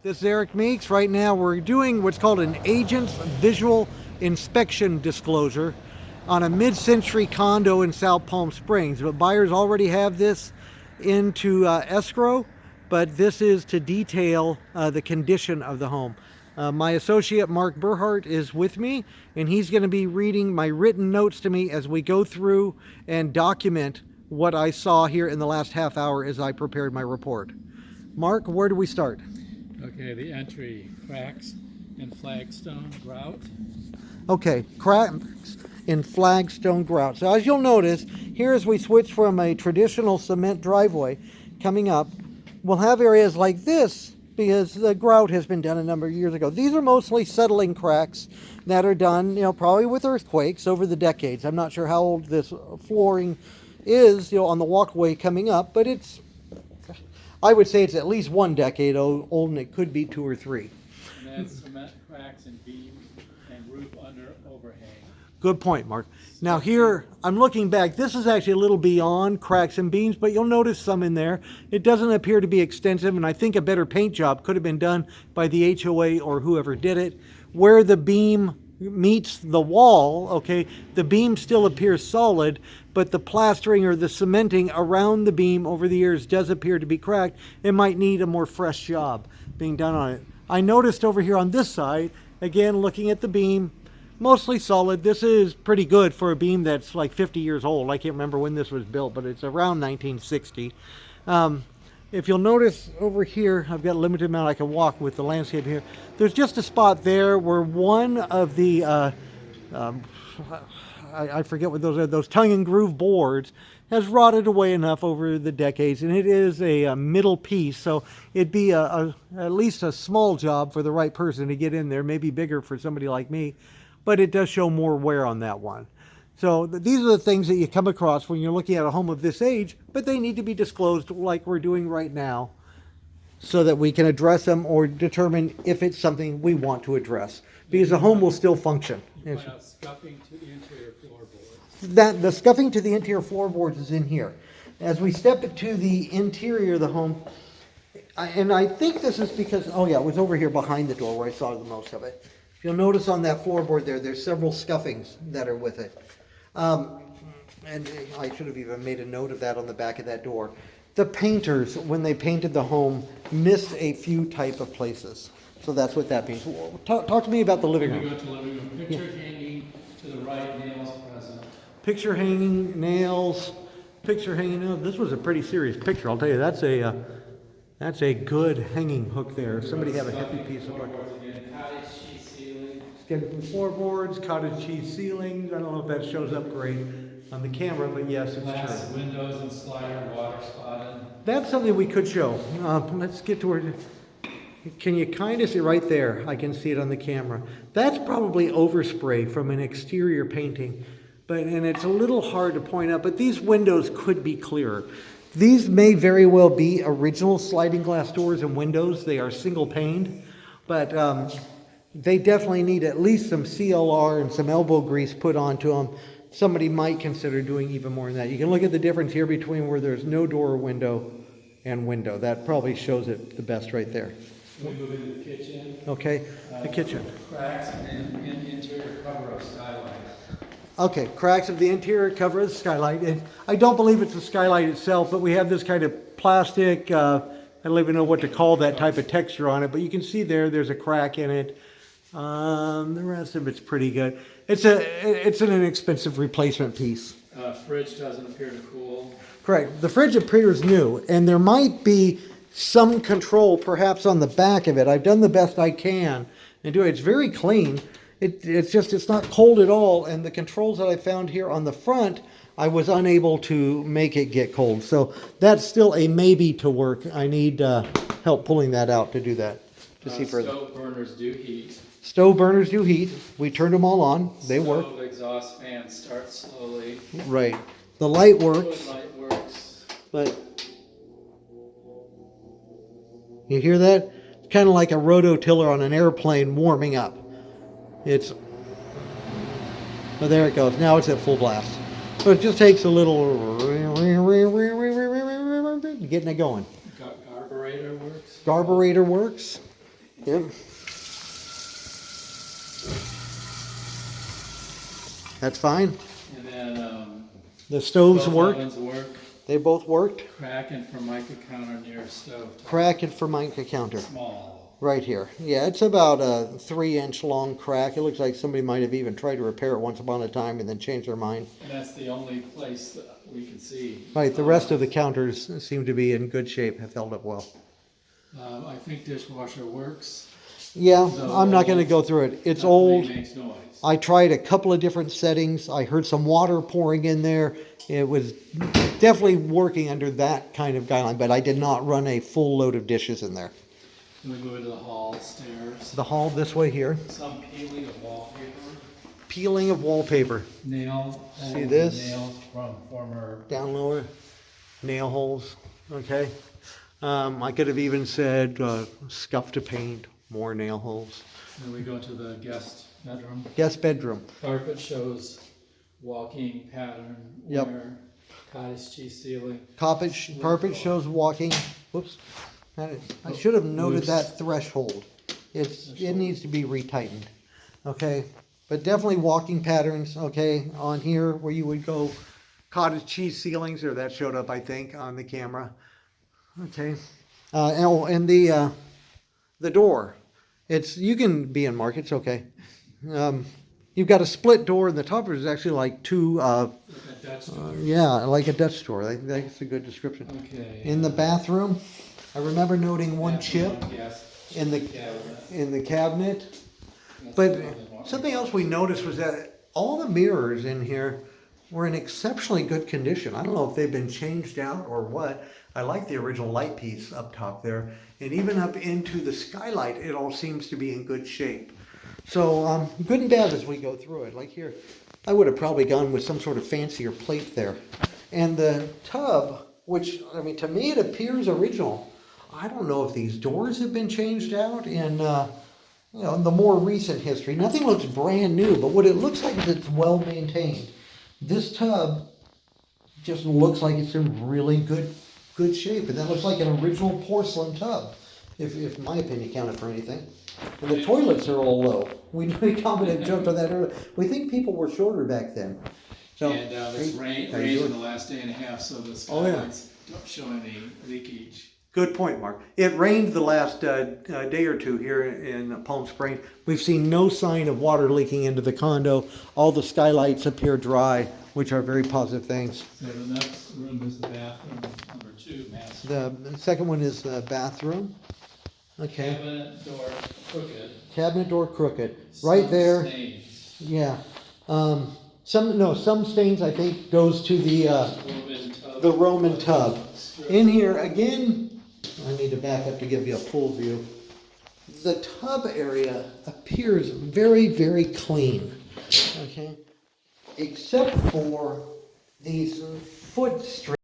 This is Eric Meeks. Right now we're doing what's called an agent's visual inspection disclosure on a mid-century condo in South Palm Springs. But buyers already have this into escrow, but this is to detail the condition of the home. My associate Mark Burhart is with me, and he's going to be reading my written notes to me as we go through and document what I saw here in the last half hour as I prepared my report. Mark, where do we start? Okay, the entry, cracks in flagstone grout. Okay, cracks in flagstone grout. So as you'll notice, here as we switch from a traditional cement driveway coming up, we'll have areas like this because the grout has been done a number of years ago. These are mostly settling cracks that are done, probably with earthquakes over the decades. I'm not sure how old this flooring is, on the walkway coming up, but I would say it's at least 1 decade old, and it could be 2 or 3. And then cement cracks and beams and roof under overhang. Good point, Mark. Now here, I'm looking back. This is actually a little beyond cracks and beams, but you'll notice some in there. It doesn't appear to be extensive, and I think a better paint job could have been done by the HOA or whoever did it. Where the beam meets the wall, okay, the beam still appears solid, but the plastering or the cementing around the beam over the years does appear to be cracked. It might need a more fresh job being done on it. I noticed over here on this side, again, looking at the beam, mostly solid. This is pretty good for a beam that's like 50 years old. I can't remember when this was built, but it's around 1960. If you'll notice over here, I've got a limited amount I can walk with the landscape here. There's just a spot there where one of the, I forget what those are, those tongue and groove boards has rotted away enough over the decades, and it is a middle piece, so it'd be at least a small job for the right person to get in there, maybe bigger for somebody like me, but it does show more wear on that one. So these are the things that you come across when you're looking at a home of this age, but they need to be disclosed like we're doing right now so that we can address them or determine if it's something we want to address, because the home will still function. Point out scuffing to the interior floorboards. The scuffing to the interior floorboards is in here. As we step to the interior of the home, and I think this is because, oh yeah, it was over here behind the door where I saw the most of it. If you'll notice on that floorboard there's several scuffings that are with it. And I should have even made a note of that on the back of that door. The painters, when they painted the home, missed a few type of places. So that's what that means. Talk to me about the living We room. go to living room. Picture hanging to the right, nails present. Picture hanging, nails, picture hanging nails. This was a pretty serious picture, I'll tell you. That's a good hanging hook there. If somebody have a heavy piece of wood. Cottage cheese ceiling. Skin floorboards, cottage cheese ceilings. I don't know if that shows up great on the camera, but yes, it's Glass true. windows and slider, water spotted. That's something we could show. Let's get to where. Can you kind of see right there? I can see it on the camera. That's probably overspray from an exterior painting, and it's a little hard to point out, but these windows could be clearer. These may very well be original sliding glass doors and windows. They are single paned, but they definitely need at least some CLR and some elbow grease put onto them. Somebody might consider doing even more than that. You can look at the difference here between where there's no door or window and window. That probably shows it the best right there. We move into the kitchen. Okay, the kitchen. Cracks in interior cover of skylight. Okay, cracks of the interior cover of the skylight. And I don't believe it's the skylight itself, but we have this kind of plastic, I don't even know what to call that type of texture on it, but you can see there's a crack in it. The rest of it's pretty good. It's an inexpensive replacement piece. Fridge doesn't appear to cool. Correct. The fridge appears new, and there might be some control perhaps on the back of it. I've done the best I can and do it. It's very clean. It's not cold at all, and the controls that I found here on the front, I was unable to make it get cold. So that's still a maybe to work. I need help pulling that out to do that, to see further. Stove burners do heat. Stove burners do heat. We turned them all on. They work. Stove exhaust fan starts slowly. Right. The light works, Wood light works. but you hear that? It's kind of like a rototiller on an airplane warming up. Oh, there it goes. Now it's at full blast. So it just takes a little getting it going. Carburetor works. Carburetor works. Yep. That's fine. And then, The stoves both work. ovens work. They both worked. Crack and formica counter near stove. Crack and formica counter. Small. Right here. Yeah, it's about a 3-inch long crack. It looks like somebody might have even tried to repair it once upon a time and then changed their mind. And that's the only place that we can see. Right, the rest of the counters seem to be in good shape, have held up well. I think dishwasher works. Yeah, I'm not going to go through it. It's Nothing old. makes noise. I tried a couple of different settings. I heard some water pouring in there. It was definitely working under that kind of guideline, but I did not run a full load of dishes in there. Then we move into the hall, stairs. The hall this way here. Some peeling of wallpaper. Peeling of wallpaper. Nail. See this? Nails from former. Down lower. Nail holes. Okay. I could have even said scuff to paint, more nail holes. Then we go to the guest bedroom. Guest bedroom. Carpet shows walking pattern. Yep. Where cottage cheese ceiling. Carpet shows walking. Whoops. I should have noted that threshold. It needs to be retightened. Okay. But definitely walking patterns. Okay. On here where you would go cottage cheese ceilings, or that showed up, I think, on the camera. Okay. And the door. You can be in markets. Okay. You've got a split door, and the top is actually like two. Like a Dutch door. Yeah, like a Dutch door. That's a good description. Okay. In the bathroom, I remember noting one chip Yes. in the cabinet. That's But the one. something else we noticed was that all the mirrors in here were in exceptionally good condition. I don't know if they've been changed out or what. I like the original light piece up top there. And even up into the skylight, it all seems to be in good shape. So good and bad as we go through it. Like here, I would have probably gone with some sort of fancier plate there. And the tub, which, I mean, to me it appears original. I don't know if these doors have been changed out in the more recent history. Nothing looks brand new, but what it looks like is it's well maintained. This tub just looks like it's in really good shape, and that looks like an original porcelain tub, if my opinion counted for anything. And the toilets are all low. We commented, joked on that earlier. We think people were shorter back then. So, And it's rained in the last day and a half, so the skylights don't show any leakage. Good point, Mark. It rained the last day or two here in Palm Springs. We've seen no sign of water leaking into the condo. All the skylights appear dry, which are very positive things. So the next room is the bathroom, number 2, master. The second one is the bathroom. Okay. Cabinet door crooked. Cabinet door crooked. Right Some there. stains. Yeah. Some stains I think goes to the Roman tub. In here again, I need to back up to give you a full view. The tub area appears very, very clean. Okay. Except for these foot strips.